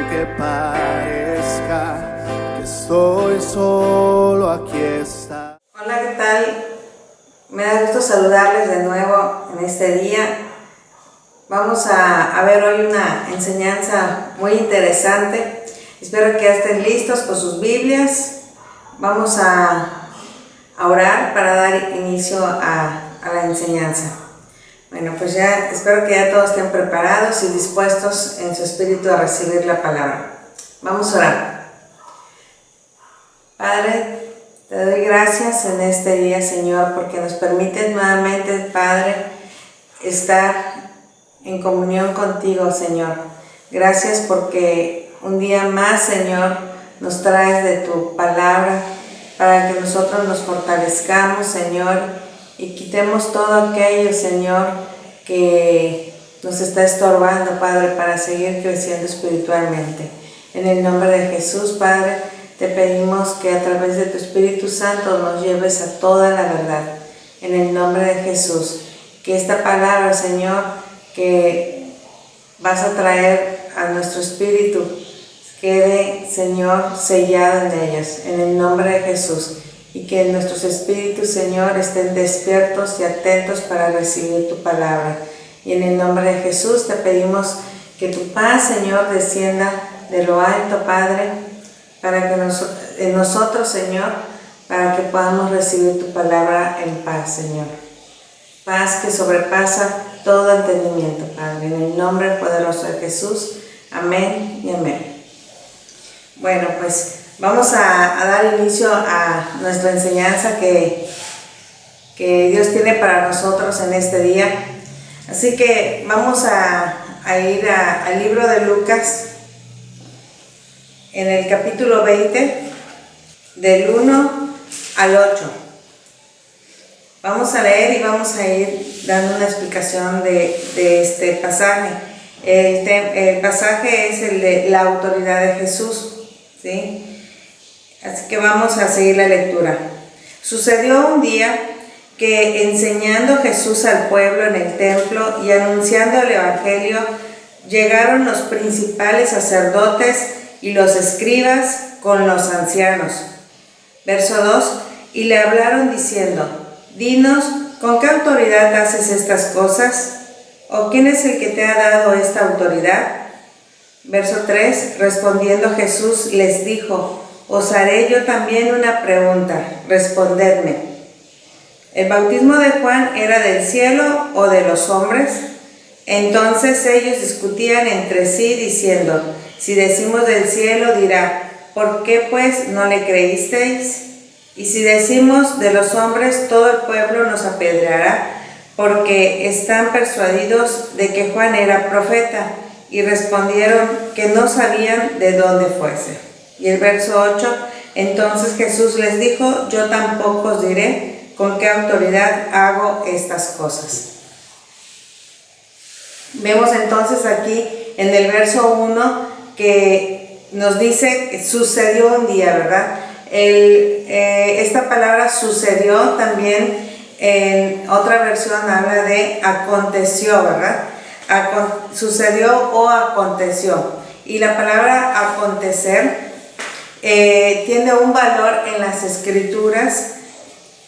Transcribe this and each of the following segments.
aunque parezca que estoy solo, aquí está. Hola, ¿qué tal? Me da gusto saludarles de nuevo en este día. Vamos a ver hoy una enseñanza muy interesante. Espero que ya estén listos con sus Biblias. Vamos a orar para dar inicio a la enseñanza. Bueno, pues ya espero que ya todos estén preparados y dispuestos en su espíritu a recibir la palabra. Vamos a orar. Padre, te doy gracias en este día, Señor, porque nos permites nuevamente, Padre, estar en comunión contigo, Señor. Gracias porque un día más, Señor, nos traes de tu palabra para que nosotros nos fortalezcamos, Señor, y quitemos todo aquello, Señor, que nos está estorbando, Padre, para seguir creciendo espiritualmente. En el nombre de Jesús, Padre, te pedimos que a través de tu Espíritu Santo nos lleves a toda la verdad. En el nombre de Jesús, que esta palabra, Señor, que vas a traer a nuestro espíritu, quede, Señor, sellada en ellas. En el nombre de Jesús. Y que nuestros espíritus, Señor, estén despiertos y atentos para recibir tu palabra. Y en el nombre de Jesús te pedimos que tu paz, Señor, descienda de lo alto, Padre, para que en nosotros, Señor, para que podamos recibir tu palabra en paz, Señor. Paz que sobrepasa todo entendimiento, Padre. En el nombre poderoso de Jesús. Amén y amén. Bueno, pues vamos a dar inicio a nuestra enseñanza que Dios tiene para nosotros en este día. Así que vamos a ir al libro de Lucas, en el capítulo 20, del 1 al 8. Vamos a leer y vamos a ir dando una explicación de este pasaje. El pasaje es el de la autoridad de Jesús, ¿sí? Así que vamos a seguir la lectura. Sucedió un día que enseñando Jesús al pueblo en el templo y anunciando el evangelio, llegaron los principales sacerdotes y los escribas con los ancianos. Verso 2: y le hablaron diciendo: dinos, ¿con qué autoridad haces estas cosas? ¿O quién es el que te ha dado esta autoridad? Verso 3: respondiendo Jesús les dijo: os haré yo también una pregunta, respondedme. ¿El bautismo de Juan era del cielo o de los hombres? Entonces ellos discutían entre sí diciendo: si decimos del cielo, dirá: ¿por qué pues no le creísteis? Y si decimos de los hombres, todo el pueblo nos apedreará, porque están persuadidos de que Juan era profeta. Y respondieron que no sabían de dónde fuese. Y el verso 8: entonces Jesús les dijo: yo tampoco os diré con qué autoridad hago estas cosas. Vemos entonces aquí en el verso 1 que nos dice que sucedió un día, ¿verdad? Esta palabra sucedió también en otra versión habla de aconteció, ¿verdad? Sucedió o aconteció. Y la palabra acontecer tiene un valor en las escrituras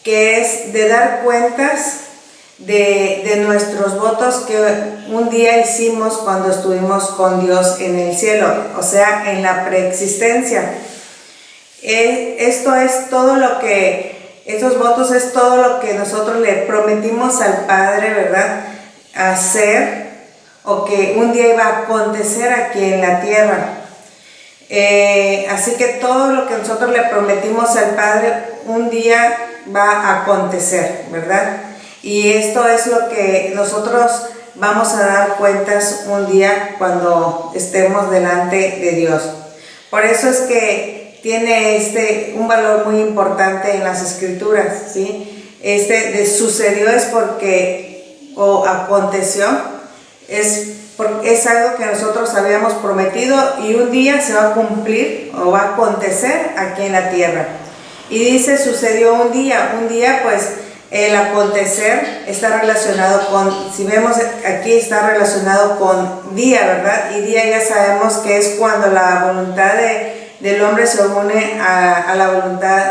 que es de dar cuentas de nuestros votos que un día hicimos cuando estuvimos con Dios en el cielo, o sea, en la preexistencia. Esto es todo lo que, estos votos es todo lo que nosotros le prometimos al Padre, ¿verdad?, hacer, o que un día iba a acontecer aquí en la tierra. Así que todo lo que nosotros le prometimos al Padre un día va a acontecer, ¿verdad? Y esto es lo que nosotros vamos a dar cuentas un día cuando estemos delante de Dios. Por eso es que tiene un valor muy importante en las escrituras, ¿sí? De sucedió es porque, o aconteció, es algo que nosotros habíamos prometido y un día se va a cumplir o va a acontecer aquí en la tierra. Y dice sucedió un día pues el acontecer está relacionado con, si vemos aquí, está relacionado con día, ¿verdad? Y día ya sabemos que es cuando la voluntad del hombre se une a la voluntad,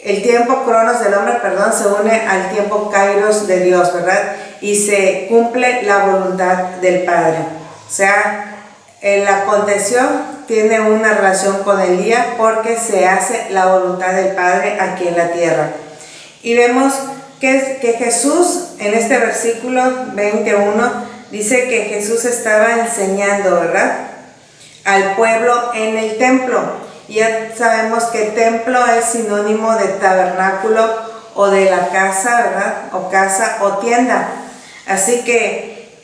el tiempo cronos del hombre, perdón, se une al tiempo kairos de Dios, ¿verdad? Y se cumple la voluntad del Padre. O sea, el aconteció tiene una relación con el día porque se hace la voluntad del Padre aquí en la tierra. Y vemos que Jesús, en este versículo 21, dice que Jesús estaba enseñando, ¿verdad?, al pueblo en el templo. Ya sabemos que templo es sinónimo de tabernáculo o de la casa, ¿verdad?, o casa o tienda. Así que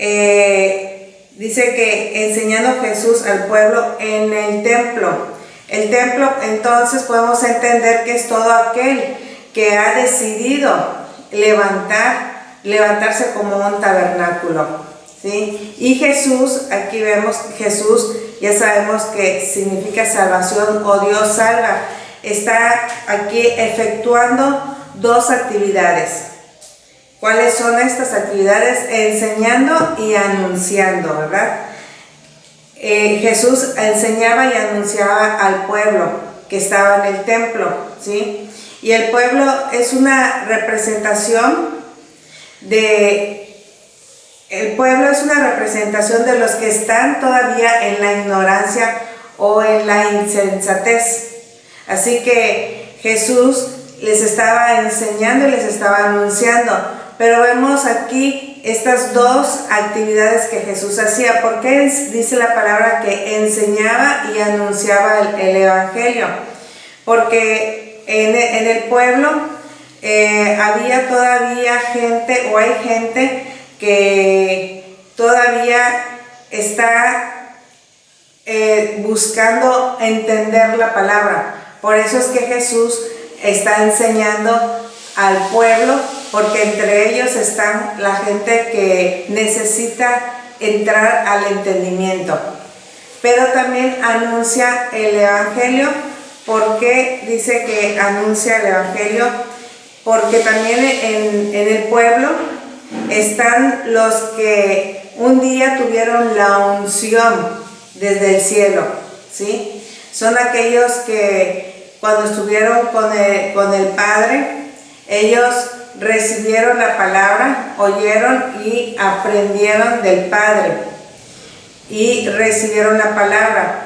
dice que enseñando Jesús al pueblo en el templo. El templo, entonces, podemos entender que es todo aquel que ha decidido levantarse como un tabernáculo, ¿sí? Y Jesús, aquí vemos Jesús, ya sabemos que significa salvación o Dios salva. Está aquí efectuando dos actividades. ¿Cuáles son estas actividades? Enseñando y anunciando, ¿verdad? Jesús enseñaba y anunciaba al pueblo que estaba en el templo, ¿sí? Y el pueblo es una representación de los que están todavía en la ignorancia o en la insensatez. Así que Jesús les estaba enseñando y les estaba anunciando. Pero vemos aquí estas dos actividades que Jesús hacía. ¿Por qué dice la palabra que enseñaba y anunciaba el evangelio? Porque en el pueblo había todavía gente, o hay gente que todavía está buscando entender la palabra. Por eso es que Jesús está enseñando al pueblo, porque entre ellos están la gente que necesita entrar al entendimiento. Pero también anuncia el evangelio. ¿Por qué dice que anuncia el evangelio? Porque también en el pueblo están los que un día tuvieron la unción desde el cielo, ¿sí? Son aquellos que cuando estuvieron con el Padre, ellos recibieron la palabra, oyeron y aprendieron del Padre y recibieron la palabra.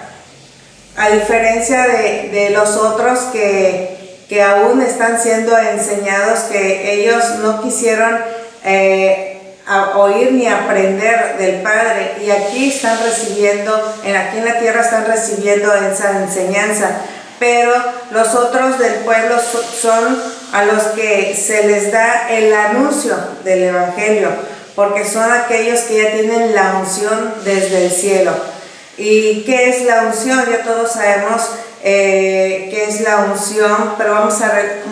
A diferencia de los otros que aún están siendo enseñados, que ellos no quisieron oír ni aprender del Padre, y aquí están recibiendo, aquí en la tierra están recibiendo esa enseñanza. Pero los otros del pueblo son a los que se les da el anuncio del evangelio, porque son aquellos que ya tienen la unción desde el cielo. ¿Y qué es la unción? Ya todos sabemos qué es la unción, pero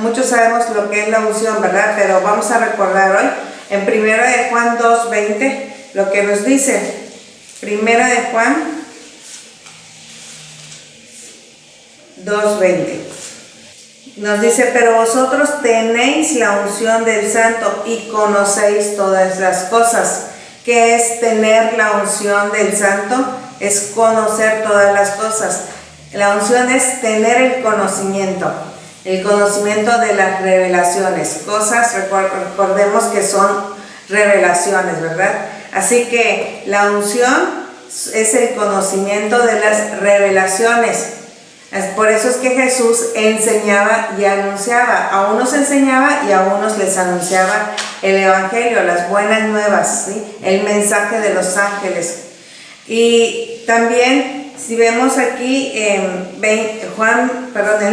muchos sabemos lo que es la unción, ¿verdad? Pero vamos a recordar hoy en 1 de Juan 2:20 lo que nos dice. 1 de Juan 2:20 nos dice: pero vosotros tenéis la unción del Santo y conocéis todas las cosas. ¿Qué es tener la unción del Santo? Es conocer todas las cosas. La unción es tener el conocimiento de las revelaciones. Cosas, recordemos que son revelaciones, ¿verdad? Así que la unción es el conocimiento de las revelaciones. Por eso es que Jesús enseñaba y anunciaba. A unos enseñaba y a unos les anunciaba el evangelio, las buenas nuevas, ¿sí? El mensaje de los ángeles. Y también, si vemos aquí en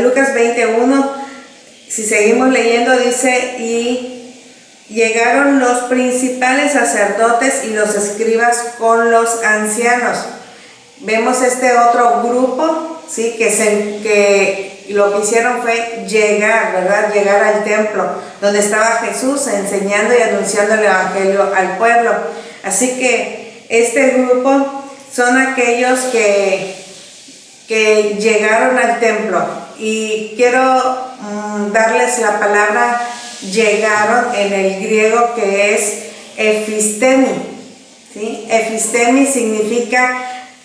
Lucas 21, si seguimos leyendo, dice: y llegaron los principales sacerdotes y los escribas con los ancianos. Vemos este otro grupo, ¿sí? Que lo que hicieron fue llegar, ¿verdad? Llegar al templo donde estaba Jesús enseñando y anunciando el evangelio al pueblo. Así que este grupo son aquellos que llegaron al templo. Y quiero darles la palabra llegaron en el griego, que es epistemi, ¿sí? Epistemi significa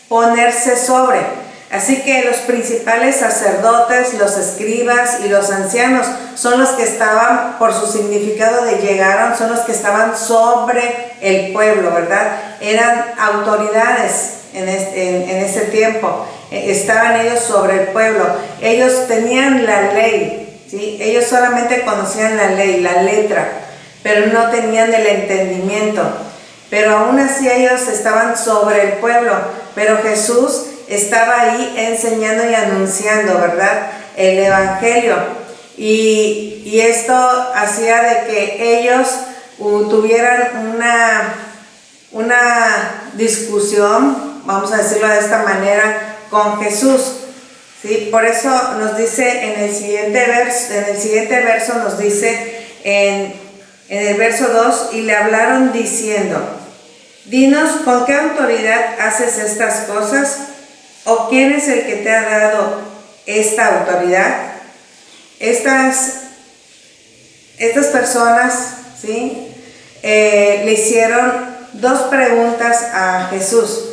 ponerse sobre. Así que los principales sacerdotes, los escribas y los ancianos son los que estaban, por su significado de llegaron, son los que estaban sobre el pueblo, ¿verdad? Eran autoridades en ese tiempo, estaban ellos sobre el pueblo. Ellos tenían la ley, ¿sí? Ellos solamente conocían la ley, la letra, pero no tenían el entendimiento. Pero aún así ellos estaban sobre el pueblo, pero Jesús estaba ahí enseñando y anunciando, ¿verdad?, el evangelio. Y esto hacía de que ellos tuvieran una discusión, vamos a decirlo de esta manera, con Jesús, ¿sí? Por eso nos dice en el siguiente verso nos dice en el verso 2, y le hablaron diciendo: dinos, ¿con qué autoridad haces estas cosas? ¿O quién es el que te ha dado esta autoridad? Estas personas, ¿sí?, le hicieron dos preguntas a Jesús.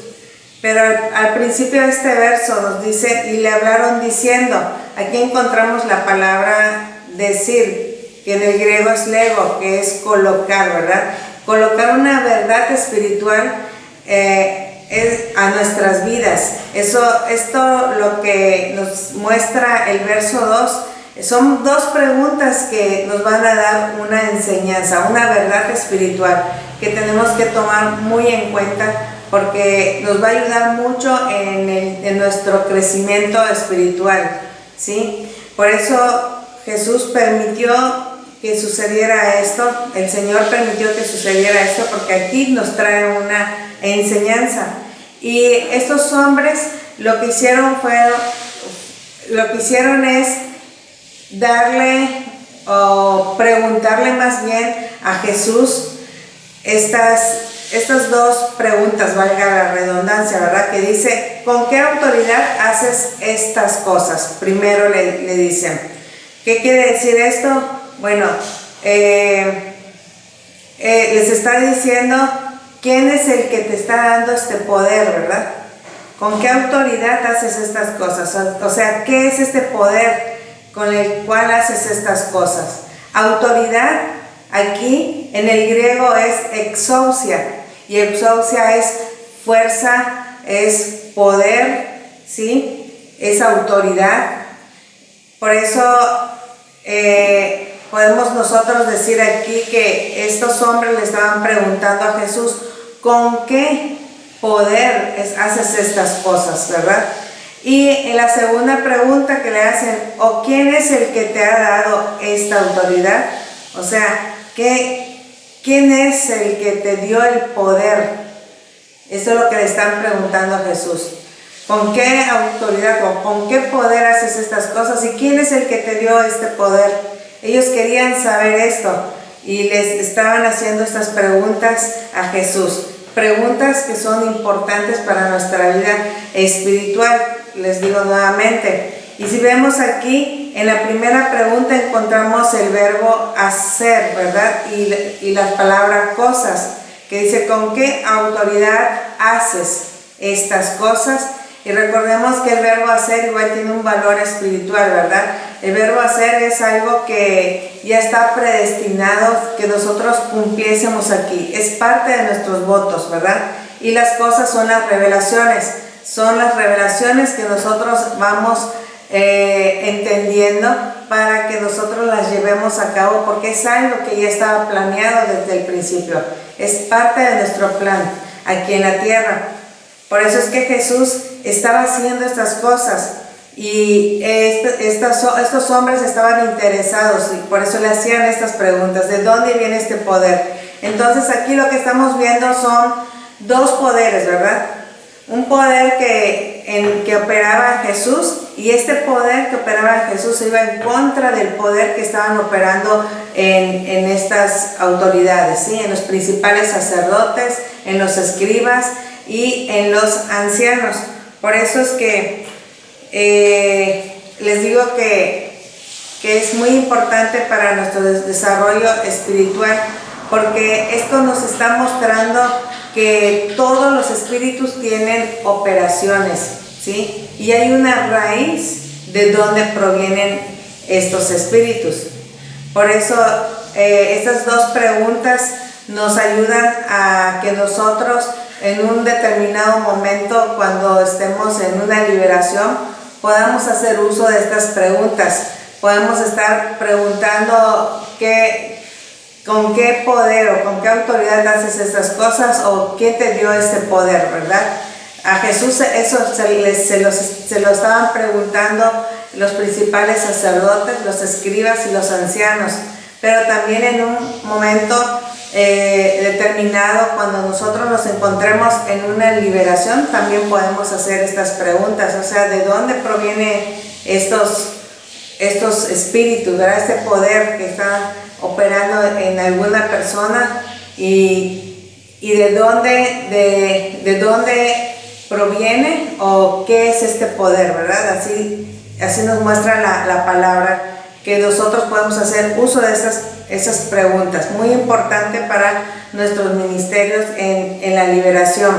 Pero al principio de este verso nos dice, y le hablaron diciendo. Aquí encontramos la palabra decir, que en el griego es lego, que es colocar, ¿verdad? Colocar una verdad espiritual a nuestras vidas. Esto lo que nos muestra el verso 2, son dos preguntas que nos van a dar una enseñanza, una verdad espiritual que tenemos que tomar muy en cuenta, porque nos va a ayudar mucho en nuestro crecimiento espiritual, ¿sí? Por eso Jesús permitió que sucediera esto, el Señor permitió que sucediera esto, porque aquí nos trae una enseñanza. Y estos hombres lo que hicieron es darle, o preguntarle más bien a Jesús estas dos preguntas, valga la redundancia, ¿verdad? Que dice, ¿con qué autoridad haces estas cosas? Primero le dicen. ¿Qué quiere decir esto? Bueno, les está diciendo quién es el que te está dando este poder, ¿verdad? ¿Con qué autoridad haces estas cosas? O sea, ¿qué es este poder con el cual haces estas cosas? Autoridad aquí en el griego es exousia, y exousia es fuerza, es poder, ¿sí? Es autoridad. Por eso podemos nosotros decir aquí que estos hombres le estaban preguntando a Jesús, ¿con qué poder haces estas cosas, verdad? Y en la segunda pregunta que le hacen, ¿o quién es el que te ha dado esta autoridad? O sea, ¿quién es el que te dio el poder? Eso es lo que le están preguntando a Jesús. ¿Con qué autoridad o con qué poder haces estas cosas? ¿Y quién es el que te dio este poder? Ellos querían saber esto y les estaban haciendo estas preguntas a Jesús. Preguntas que son importantes para nuestra vida espiritual, les digo nuevamente. Y si vemos aquí, en la primera pregunta encontramos el verbo hacer, ¿verdad? Y la palabra cosas, que dice, ¿con qué autoridad haces estas cosas? Y recordemos que el verbo hacer igual tiene un valor espiritual, ¿verdad? El verbo hacer es algo que ya está predestinado que nosotros cumpliésemos aquí. Es parte de nuestros votos, ¿verdad? Y las cosas son las revelaciones. Son las revelaciones que nosotros vamos entendiendo para que nosotros las llevemos a cabo, porque es algo que ya estaba planeado desde el principio. Es parte de nuestro plan aquí en la tierra. Por eso es que Jesús estaba haciendo estas cosas y estos hombres estaban interesados y por eso le hacían estas preguntas. ¿De dónde viene este poder? Entonces aquí lo que estamos viendo son dos poderes, ¿verdad? Un poder que operaba Jesús, y este poder que operaba Jesús iba en contra del poder que estaban operando en estas autoridades, ¿sí? En los principales sacerdotes, en los escribas y en los ancianos. Por eso es que les digo que que es muy importante para nuestro desarrollo espiritual, porque esto nos está mostrando que todos los espíritus tienen operaciones, ¿sí? Y hay una raíz de donde provienen estos espíritus. Por eso estas dos preguntas nos ayudan a que nosotros en un determinado momento, cuando estemos en una liberación, podamos hacer uso de estas preguntas. Podemos estar preguntando con qué poder o con qué autoridad haces estas cosas, o quién te dio este poder, ¿verdad? A Jesús eso se lo estaban preguntando los principales sacerdotes, los escribas y los ancianos, pero también en un momento determinado, cuando nosotros nos encontremos en una liberación, también podemos hacer estas preguntas, o sea, ¿de dónde provienen estos espíritus, ¿verdad? Este poder que está operando en alguna persona, y de dónde proviene o qué es este poder, ¿verdad? Así nos muestra la palabra, que nosotros podemos hacer uso de esas preguntas, muy importante para nuestros ministerios en la liberación.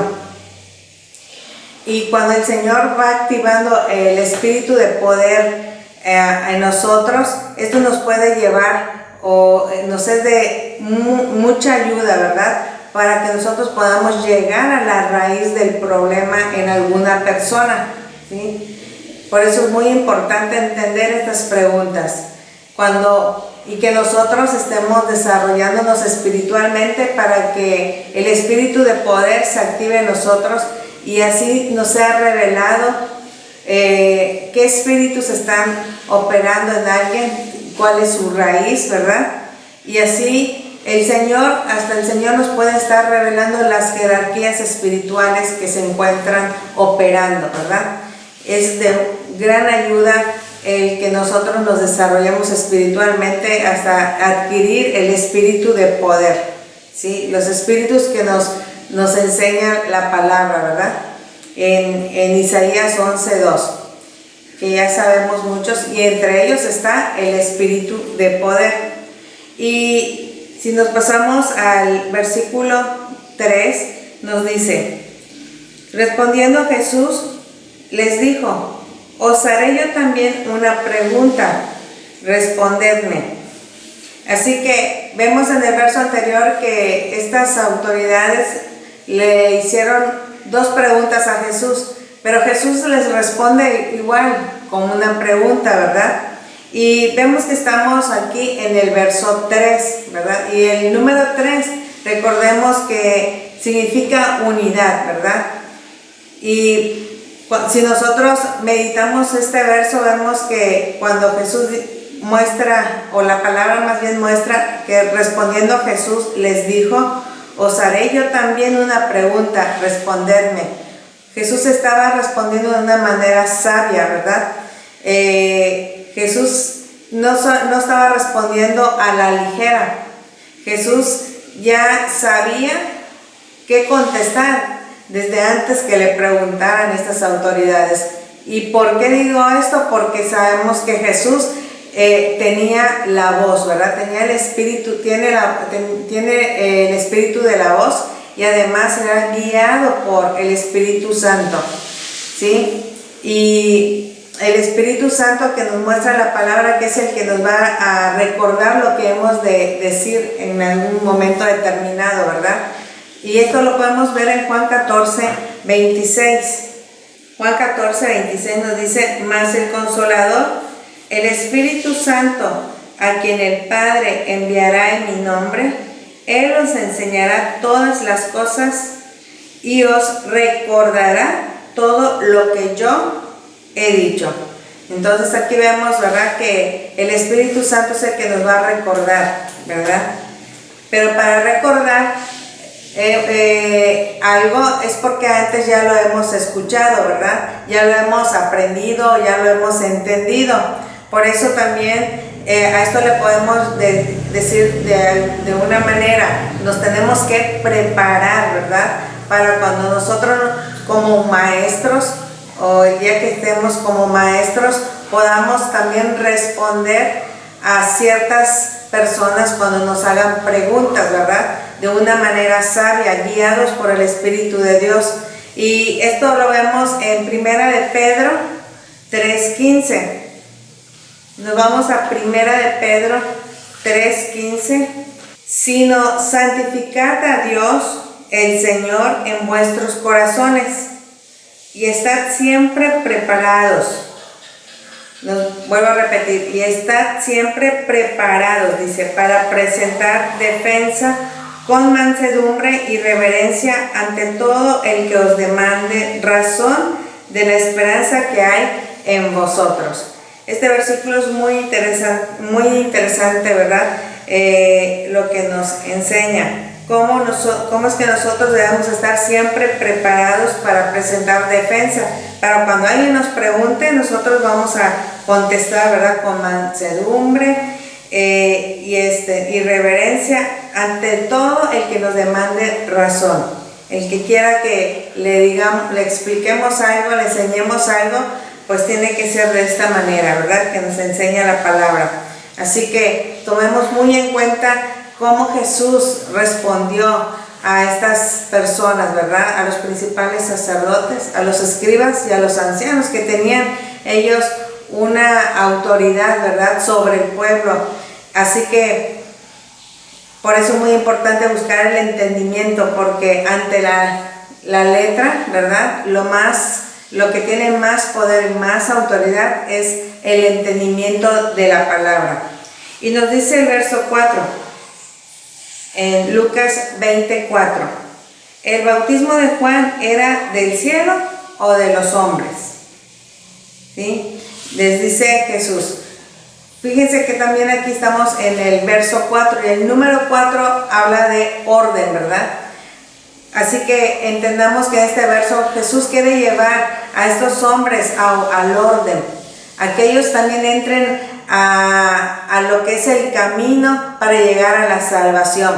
Y cuando el Señor va activando el espíritu de poder en nosotros, esto nos puede llevar o nos es de mucha ayuda, ¿verdad? Para que nosotros podamos llegar a la raíz del problema en alguna persona, ¿sí? Por eso es muy importante entender estas preguntas. Y que nosotros estemos desarrollándonos espiritualmente para que el espíritu de poder se active en nosotros y así nos sea revelado qué espíritus están operando en alguien, cuál es su raíz, ¿verdad? Y así hasta el Señor nos puede estar revelando las jerarquías espirituales que se encuentran operando, ¿verdad? Es de gran ayuda el que nosotros nos desarrollemos espiritualmente hasta adquirir el espíritu de poder, ¿sí? Los espíritus que nos enseña la palabra, ¿verdad? En Isaías 11:2, que ya sabemos muchos, y entre ellos está el espíritu de poder. Y si nos pasamos al versículo 3, nos dice: respondiendo Jesús les dijo: os haré yo también una pregunta, respondedme. Así que vemos en el verso anterior que estas autoridades le hicieron dos preguntas a Jesús, pero Jesús les responde igual con una pregunta, ¿verdad? Y vemos que estamos aquí en el verso 3, ¿verdad? Y el número 3, recordemos que significa unidad, ¿verdad? Y si nosotros meditamos este verso, vemos que cuando Jesús muestra, o la palabra más bien muestra, que respondiendo Jesús les dijo: os haré yo también una pregunta, respondedme. Jesús estaba respondiendo de una manera sabia, ¿verdad? Jesús no estaba respondiendo a la ligera. Jesús ya sabía qué contestar desde antes que le preguntaran estas autoridades. ¿Y por qué digo esto? Porque sabemos que Jesús tenía la voz, ¿verdad? Tenía el espíritu, tiene el espíritu de la voz, y además era guiado por el Espíritu Santo, ¿sí? Y el Espíritu Santo que nos muestra la palabra, que es el que nos va a recordar lo que hemos de decir en algún momento determinado, ¿verdad? Y esto lo podemos ver en Juan 14:26. Juan 14:26 nos dice: mas el Consolador, el Espíritu Santo, a quien el Padre enviará en mi nombre, Él os enseñará todas las cosas y os recordará todo lo que yo he dicho. Entonces aquí vemos, ¿verdad?, que el Espíritu Santo es el que nos va a recordar, ¿verdad? Pero para recordar algo es porque antes ya lo hemos escuchado, ¿verdad? Ya lo hemos aprendido, ya lo hemos entendido. Por eso también a esto le podemos decir de una manera: nos tenemos que preparar, ¿verdad? Para cuando nosotros como maestros, o el día que estemos como maestros, podamos también responder a ciertas personas cuando nos hagan preguntas, ¿verdad? De una manera sabia, guiados por el Espíritu de Dios. Y esto lo vemos en Primera de Pedro 3:15. Nos vamos a Primera de Pedro 3:15. Sino santificad a Dios el Señor en vuestros corazones y estad siempre preparados. Vuelvo a repetir, y estad siempre preparados, dice, para presentar defensa con mansedumbre y reverencia ante todo el que os demande razón de la esperanza que hay en vosotros. Este versículo es muy interesante, ¿verdad? Lo que nos enseña. ¿Cómo es que nosotros debemos estar siempre preparados para presentar defensa? Para cuando alguien nos pregunte, nosotros vamos a contestar, ¿verdad? Con mansedumbre y reverencia ante todo el que nos demande razón. El que quiera que le expliquemos algo, le enseñemos algo, pues tiene que ser de esta manera, ¿verdad? Que nos enseña la palabra. Así que tomemos muy en cuenta cómo Jesús respondió a estas personas, ¿verdad? A los principales sacerdotes, a los escribas y a los ancianos que tenían ellos una autoridad, ¿verdad? Sobre el pueblo. Así que por eso es muy importante buscar el entendimiento, porque ante la letra, ¿verdad? Lo que tiene más poder y más autoridad es el entendimiento de la palabra. Y nos dice el verso 4. En Lucas 20:4, ¿el bautismo de Juan era del cielo o de los hombres? ¿Sí? Les dice Jesús. Fíjense que también aquí estamos en el verso 4 y el número 4 habla de orden, ¿verdad? Así que entendamos que en este verso Jesús quiere llevar a estos hombres al orden, a que ellos también entren a lo que es el camino para llegar a la salvación.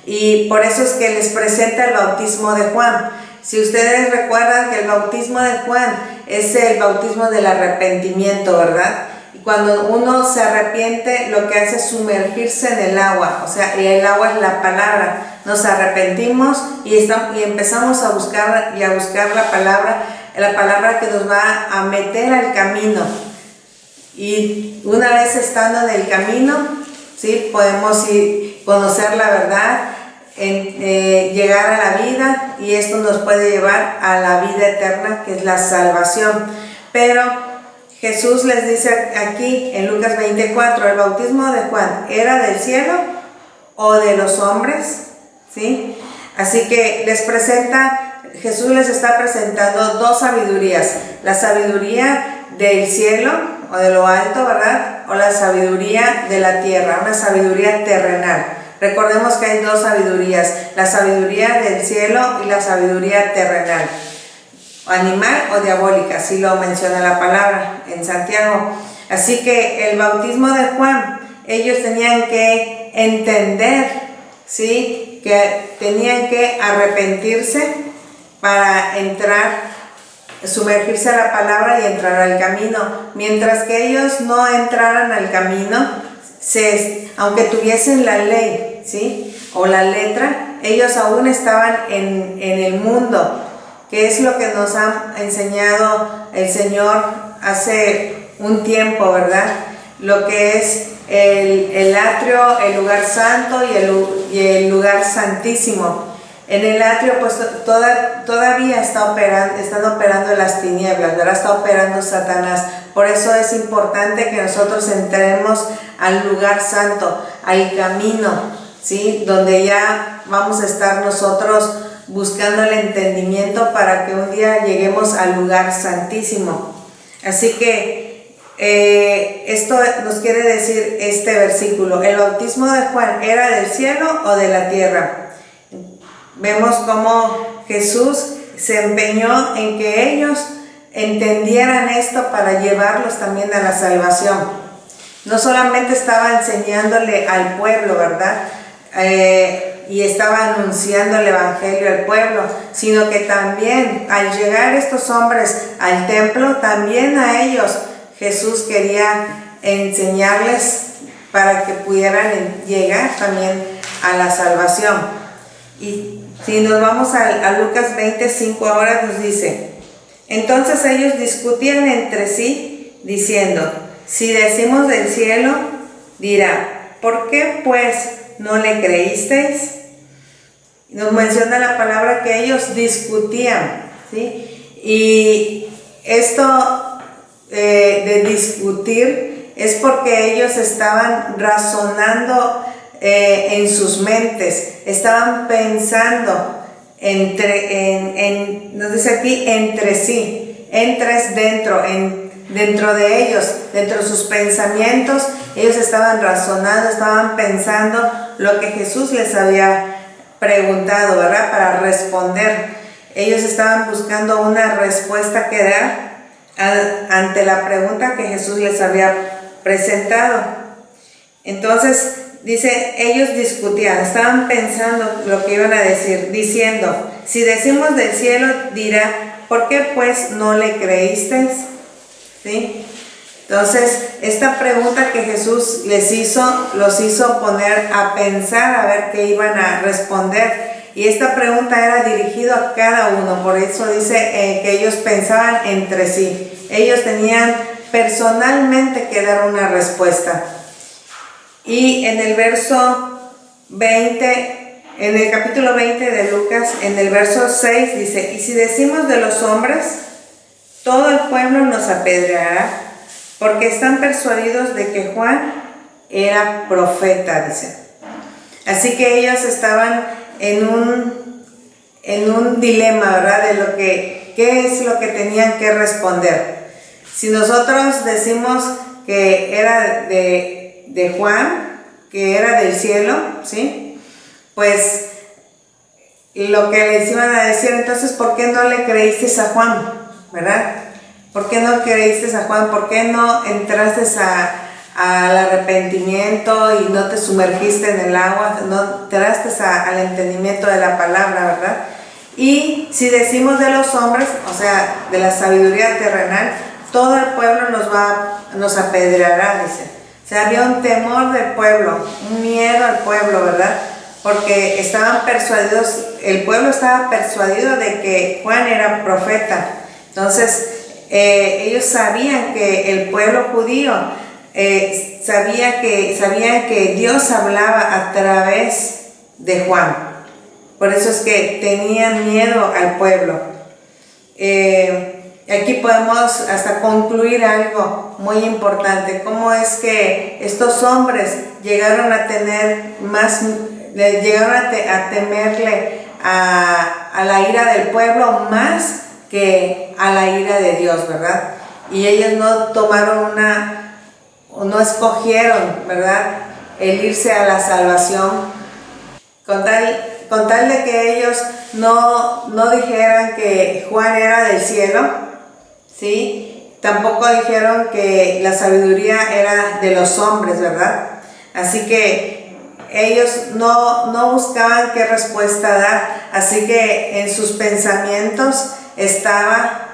Y por eso es que les presenta el bautismo de Juan. Si ustedes recuerdan que el bautismo de Juan es el bautismo del arrepentimiento, ¿verdad? Y cuando uno se arrepiente, lo que hace es sumergirse en el agua, o sea, y el agua es la palabra. Nos arrepentimos y empezamos a buscar la palabra que nos va a meter al camino. Y una vez estando en el camino, ¿sí? Podemos conocer la verdad, llegar a la vida, y esto nos puede llevar a la vida eterna, que es la salvación. Pero Jesús les dice aquí en Lucas 20:4, ¿el bautismo de Juan era del cielo o de los hombres? ¿Sí? Así que Jesús les está presentando dos sabidurías: la sabiduría del cielo o de lo alto, ¿verdad? O la sabiduría de la tierra, una sabiduría terrenal. Recordemos que hay dos sabidurías: la sabiduría del cielo y la sabiduría terrenal, animal o diabólica, así lo menciona la palabra en Santiago. Así que el bautismo de Juan, ellos tenían que entender, ¿sí? Que tenían que arrepentirse para sumergirse a la palabra y entrar al camino. Mientras que ellos no entraran al camino, aunque tuviesen la ley, ¿sí? O la letra, ellos aún estaban en el mundo, que es lo que nos ha enseñado el Señor hace un tiempo, ¿verdad? Lo que es el atrio, el lugar santo y el lugar santísimo. En el atrio, pues todavía están operando las tinieblas, ¿verdad? Está operando Satanás. Por eso es importante que nosotros entremos al lugar santo, al camino, ¿sí? Donde ya vamos a estar nosotros buscando el entendimiento para que un día lleguemos al lugar santísimo. Así que esto nos quiere decir este versículo: ¿el bautismo de Juan era del cielo o de la tierra? Vemos cómo Jesús se empeñó en que ellos entendieran esto para llevarlos también a la salvación. No solamente estaba enseñándole al pueblo, ¿verdad? Y estaba anunciando el evangelio al pueblo, sino que también al llegar estos hombres al templo, también a ellos Jesús quería enseñarles para que pudieran llegar también a la salvación. Y si nos vamos a Lucas 25 ahora, nos dice: entonces ellos discutían entre sí, diciendo: si decimos del cielo, dirá, ¿por qué pues no le creísteis? Nos menciona la palabra que ellos discutían, ¿sí? Y esto de discutir es porque ellos estaban razonando en sus mentes, estaban pensando nos dice aquí, entre sí, dentro de ellos, dentro de sus pensamientos. Ellos estaban razonando, estaban pensando lo que Jesús les había preguntado, ¿verdad? Para responder. Ellos estaban buscando una respuesta que dar ante la pregunta que Jesús les había presentado. Entonces, dice, ellos discutían, estaban pensando lo que iban a decir, diciendo: si decimos del cielo, dirá, ¿por qué pues no le creísteis? ¿Sí? Entonces, esta pregunta que Jesús les hizo, los hizo poner a pensar a ver qué iban a responder. Y esta pregunta era dirigida a cada uno, por eso dice que ellos pensaban entre sí. Ellos tenían personalmente que dar una respuesta. Y en el verso 20, en el capítulo 20 de Lucas, en el verso 6 dice: y si decimos de los hombres, todo el pueblo nos apedreará, porque están persuadidos de que Juan era profeta, dice. Así que ellos estaban en un dilema, ¿verdad? De qué es lo que tenían que responder. Si nosotros decimos que era de Juan, que era del cielo, ¿sí? Pues lo que les iban a decir, entonces, ¿por qué no le creíste a Juan? ¿Verdad? ¿Por qué no creíste a Juan? ¿Por qué no entraste al arrepentimiento y no te sumergiste en el agua? No entraste al entendimiento de la palabra, ¿verdad? Y si decimos de los hombres, o sea, de la sabiduría terrenal, todo el pueblo nos apedreará, dice. O sea, había un temor del pueblo, un miedo al pueblo, ¿verdad? Porque estaban persuadidos, el pueblo estaba persuadido de que Juan era profeta. Entonces, ellos sabían que el pueblo judío sabían que Dios hablaba a través de Juan. Por eso es que tenían miedo al pueblo. Aquí podemos hasta concluir algo muy importante: cómo es que estos hombres llegaron a temerle a la ira del pueblo más que a la ira de Dios, ¿verdad? Y ellos no escogieron, ¿verdad?, el irse a la salvación, con tal de que ellos no dijeran que Juan era del cielo, ¿sí? Tampoco dijeron que la sabiduría era de los hombres, ¿verdad? Así que ellos no buscaban qué respuesta dar, así que en sus pensamientos estaba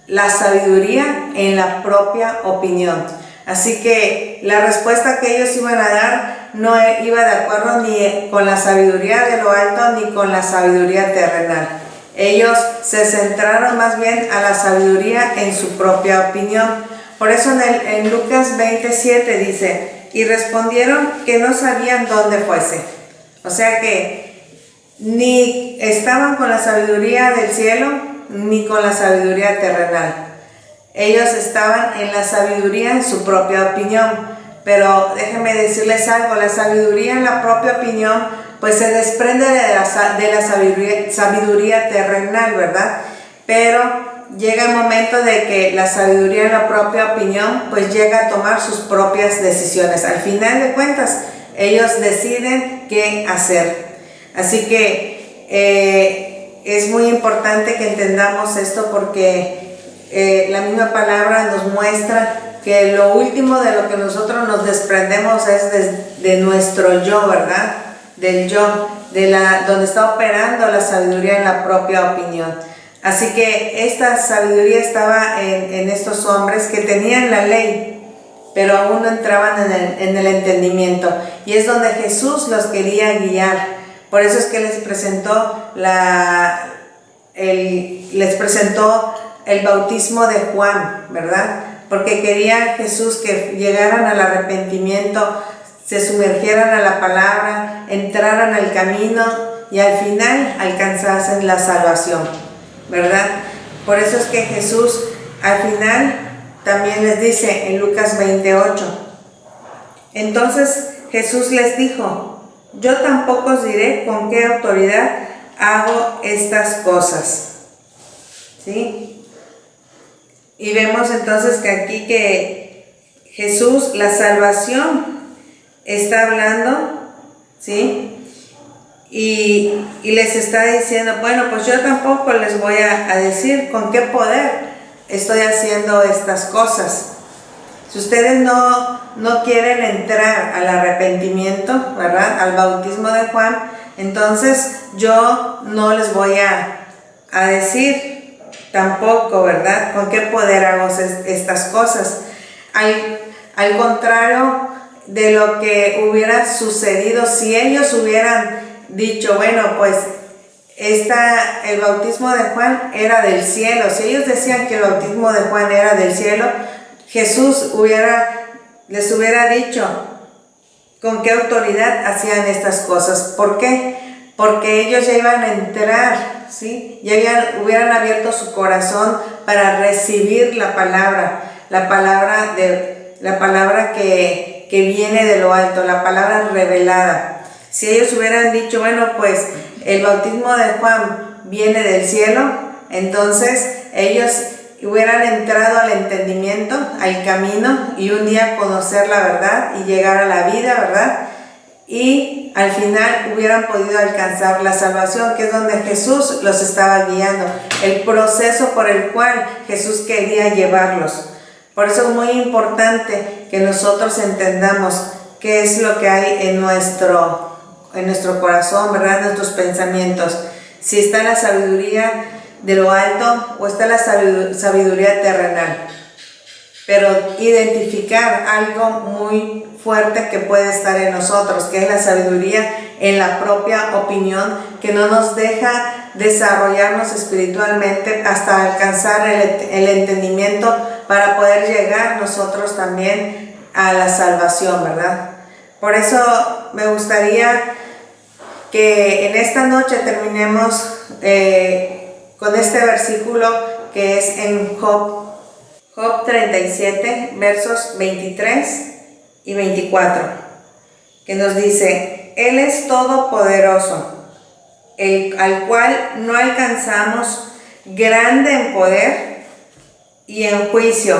la sabiduría en la propia opinión. Así que la respuesta que ellos iban a dar no iba de acuerdo ni con la sabiduría de lo alto ni con la sabiduría terrenal. Ellos se centraron más bien a la sabiduría en su propia opinión. Por eso en Lucas 27 dice: y respondieron que no sabían dónde fuese. O sea que ni estaban con la sabiduría del cielo ni con la sabiduría terrenal. Ellos estaban en la sabiduría en su propia opinión. Pero déjenme decirles algo: la sabiduría en la propia opinión pues se desprende de la sabiduría terrenal, ¿verdad? Pero llega el momento de que la sabiduría en la propia opinión pues llega a tomar sus propias decisiones. Al final de cuentas, ellos deciden qué hacer. Así que es muy importante que entendamos esto, porque la misma palabra nos muestra que lo último de lo que nosotros nos desprendemos es de nuestro yo, ¿verdad? Del yo, donde está operando la sabiduría en la propia opinión. Así que esta sabiduría estaba en estos hombres que tenían la ley, pero aún no entraban en el entendimiento. Y es donde Jesús los quería guiar. Por eso es que les presentó el bautismo de Juan, ¿verdad? Porque quería Jesús que llegaran al arrepentimiento, se sumergieran a la palabra, entraran al camino y al final alcanzasen la salvación, ¿verdad? Por eso es que Jesús al final también les dice en Lucas 28. Entonces Jesús les dijo: yo tampoco os diré con qué autoridad hago estas cosas. ¿Sí? Y vemos entonces que aquí que Jesús, la salvación, está hablando, ¿sí? Y les está diciendo, bueno, pues yo tampoco les voy a decir con qué poder estoy haciendo estas cosas. Si ustedes no quieren entrar al arrepentimiento, ¿verdad?, al bautismo de Juan, entonces yo no les voy a decir tampoco, ¿verdad?, con qué poder hago estas cosas. Al contrario de lo que hubiera sucedido si ellos hubieran dicho, bueno, pues el bautismo de Juan era del cielo. Si ellos decían que el bautismo de Juan era del cielo, Jesús les hubiera dicho con qué autoridad hacían estas cosas. ¿Por qué? Porque ellos ya iban a entrar, ¿sí? Ya hubieran abierto su corazón para recibir la palabra que viene de lo alto, la palabra revelada. Si ellos hubieran dicho, bueno, pues el bautismo de Juan viene del cielo, entonces ellos hubieran entrado al entendimiento, al camino, y un día conocer la verdad y llegar a la vida, ¿verdad? Y al final hubieran podido alcanzar la salvación, que es donde Jesús los estaba guiando, el proceso por el cual Jesús quería llevarlos. Por eso es muy importante que nosotros entendamos qué es lo que hay en nuestro corazón, ¿verdad?, nuestros pensamientos. Si está la sabiduría de lo alto o está la sabiduría terrenal. Pero identificar algo muy fuerte que puede estar en nosotros, que es la sabiduría en la propia opinión, que no nos deja desarrollarnos espiritualmente hasta alcanzar el entendimiento para poder llegar nosotros también a la salvación, ¿verdad? Por eso me gustaría que en esta noche terminemos con este versículo que es en Job 37, versos 23 y 24, que nos dice: Él es todopoderoso, al cual no alcanzamos, grande en poder y en juicio,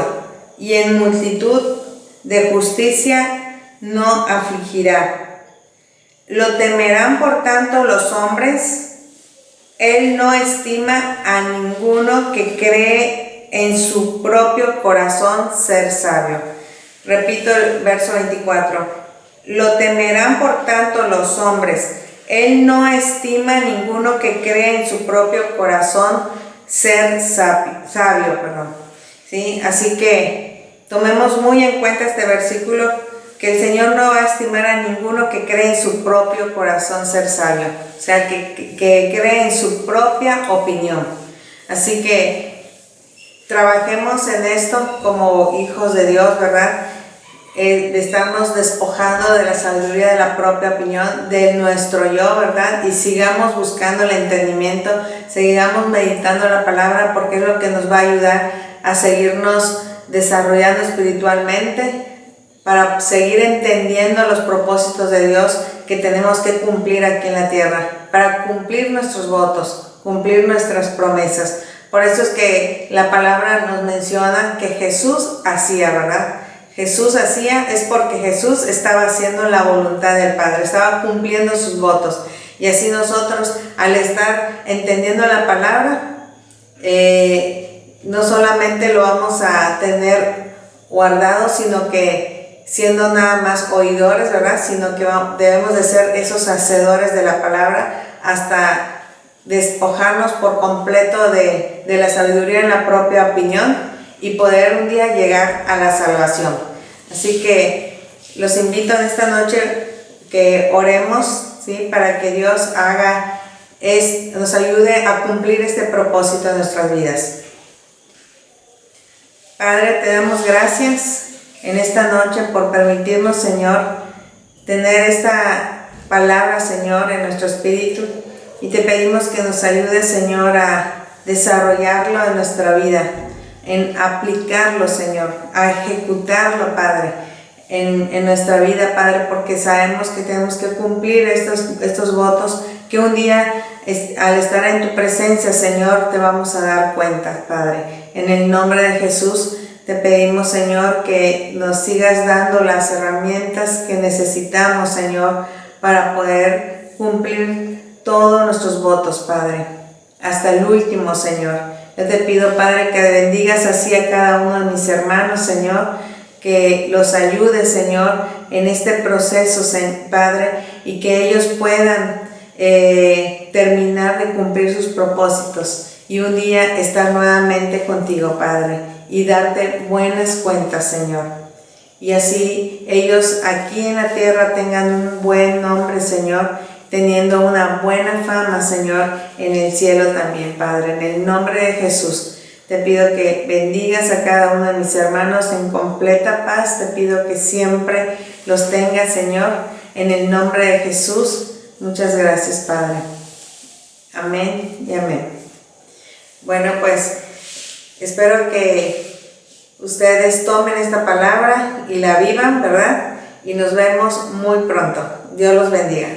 y en multitud de justicia no afligirá. Lo temerán por tanto los hombres. Él no estima a ninguno que cree en su propio corazón ser sabio. Repito el verso 24. Lo temerán por tanto los hombres. Él no estima a ninguno que cree en su propio corazón ser sabio. ¿Sí? Así que tomemos muy en cuenta este versículo, que el Señor no va a estimar a ninguno que cree en su propio corazón ser sabio, o sea, que cree en su propia opinión. Así que trabajemos en esto como hijos de Dios, ¿verdad? De estarnos despojando de la sabiduría de la propia opinión, de nuestro yo, ¿verdad? Y sigamos buscando el entendimiento, sigamos meditando la palabra, porque es lo que nos va a ayudar a seguirnos desarrollando espiritualmente, para seguir entendiendo los propósitos de Dios que tenemos que cumplir aquí en la tierra, para cumplir nuestros votos, cumplir nuestras promesas. Por eso es que la palabra nos menciona que Jesús hacía, ¿verdad? Jesús hacía, es porque Jesús estaba haciendo la voluntad del Padre, estaba cumpliendo sus votos. Y así nosotros, al estar entendiendo la palabra, no solamente lo vamos a tener guardado, sino que siendo nada más oidores, ¿verdad?, sino que debemos de ser esos hacedores de la palabra hasta despojarnos por completo de la sabiduría en la propia opinión y poder un día llegar a la salvación. Así que los invito en esta noche que oremos, ¿sí? Para que Dios nos ayude a cumplir este propósito en nuestras vidas. Padre, te damos gracias en esta noche por permitirnos, Señor, tener esta palabra, Señor, en nuestro espíritu, y te pedimos que nos ayudes, Señor, a desarrollarlo en nuestra vida, en aplicarlo, Señor, a ejecutarlo, Padre, en nuestra vida, Padre, porque sabemos que tenemos que cumplir estos votos que un día, al estar en tu presencia, Señor, te vamos a dar cuenta, Padre. En el nombre de Jesús te pedimos, Señor, que nos sigas dando las herramientas que necesitamos, Señor, para poder cumplir todos nuestros votos, Padre, hasta el último, Señor. Yo te pido, Padre, que bendigas así a cada uno de mis hermanos, Señor, que los ayudes, Señor, en este proceso, Padre, y que ellos puedan terminar de cumplir sus propósitos y un día estar nuevamente contigo, Padre, y darte buenas cuentas, Señor. Y así ellos aquí en la tierra tengan un buen nombre, Señor, teniendo una buena fama, Señor, en el cielo también, Padre. En el nombre de Jesús, te pido que bendigas a cada uno de mis hermanos en completa paz. Te pido que siempre los tengas, Señor, en el nombre de Jesús. Muchas gracias, Padre. Amén y amén. Bueno, pues espero que ustedes tomen esta palabra y la vivan, ¿verdad? Y nos vemos muy pronto. Dios los bendiga.